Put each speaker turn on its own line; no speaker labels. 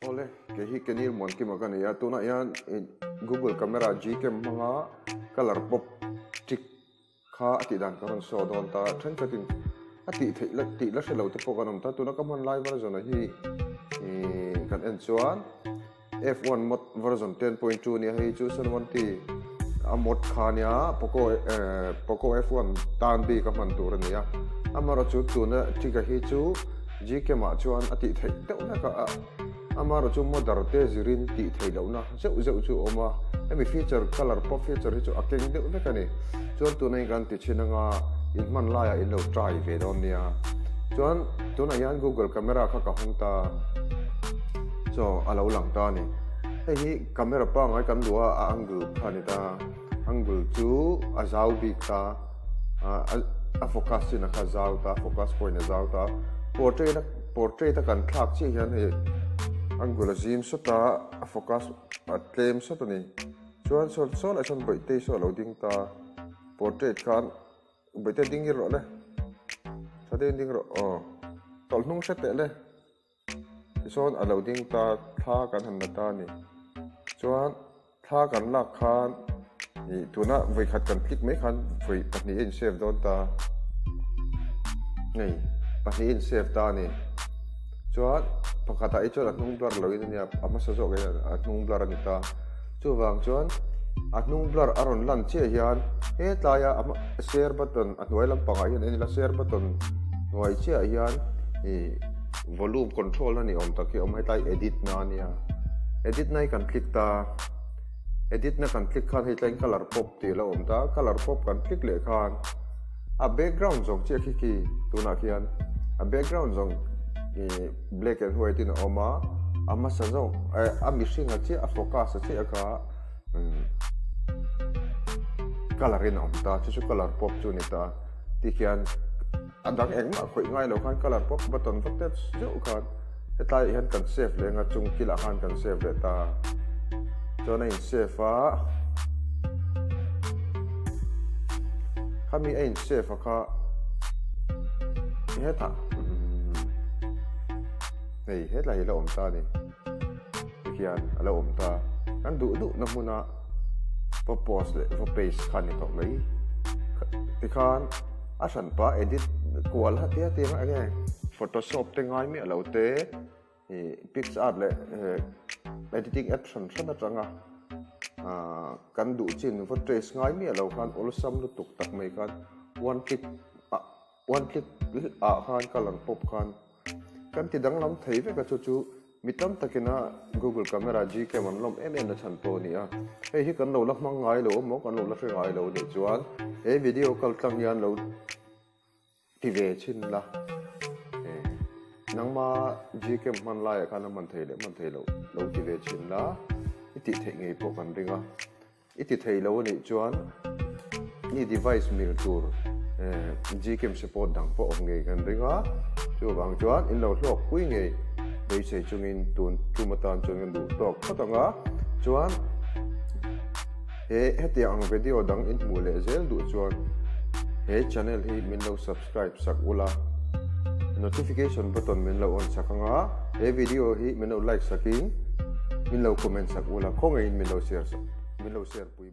Ole ke hi kenil mon ki magani ya tuna yan Google camera Gcam manga color pop trick kha ati dan karon so don ta thren katin ati thei la se lo te pokanam ta tuna kaman live version hi kan en chuan F1 mod version 10.2 ni hi chu san wan ti a mod khania Poco F1 tan bi ka man tur ni ya amara chu tuna trick hi chu Gcam ma chuan ati thei te na ka amaro chu modar te zirin ti thei lo na zeu chu oma emi feature color pop feature hi chu akeng de na kani chuan tu nei kan ti chinanga in man la ya in lo try ve don nia chuan tu na yan Google camera kha ka hungta so alo lang ta ni hei hi camera pa ngai kan lua a angle khani ta angle chu a zau bi ta a focus na kha zau ta focus point na zau ta portrait ta kan thak chi hian he angular zoom so ta focus a claim so to ni chuan so la chon bai te so loading ta portrait kan bai te ding ro le sa de ding ro tol nung se te le son a loading ta tha kan han na ta ni chuan tha kan la khan ni tuna vai khat kan click mai khan vai patni in save don ta nei patni in save ta ni chuan pakata ai chuan atnung blur lo in nia ama sa zo ge atnung blur ani ta chu wang chuan atnung blur aron lan che hian he tlaya ama share button atwai lam panga hian eni la share button noi che hian volume control ani om taki om hetai edit na nia edit nai kan click ta edit na kan click khan hetlайн color pop ti la om ta color pop kan click le khan a background zong che ki tuna khian a background zong black and white in oma ama sanzo a missing a che a focus a che ka color in om ta chu color pop chu ni ta ti khian adang eng ma khoi ngai lo khan color pop button vote jo khan hetai han kan save le nga chung kila khan kan save le ta cho nei save a kami ein save kha heta này hết là lo om ta ni kian alo om ta kan du na muna purpose le for page khan ni tok mai ti khan a san pa edit kwal ha tia tia ma nge photoshop te ngai mi alo te pixart le editing option sana changa kan du chin for trace ngai mi alo khan ol sam lu tuk tak mai khan one click a khan kalan pop khan kan ti dang lam thei ve ka chu mitam takina Google camera Gcam an lom em na chan to ni a hei hi kan lo la mang ngai lo mo kan lo la hre ngai lo ni chuan e video kal tlang yan lo ti ve chin la nangma Gcam man lai ka na man thei lo ti ve chin la iti thei ngei po kan ringa iti thei lo ni chuan ni device mir tur Gcam support dang po om ngei kan ringa chu bang chuan in lo hlok pui ngei dei sei chungin tun tumatan chungin du tok khatanga chuan heti ang video dang in mule zel du chuan he channel hi min lo subscribe sak ula notification button min lo on sakanga he video hi min lo like sakin min lo comment sak ula khongai min lo share pui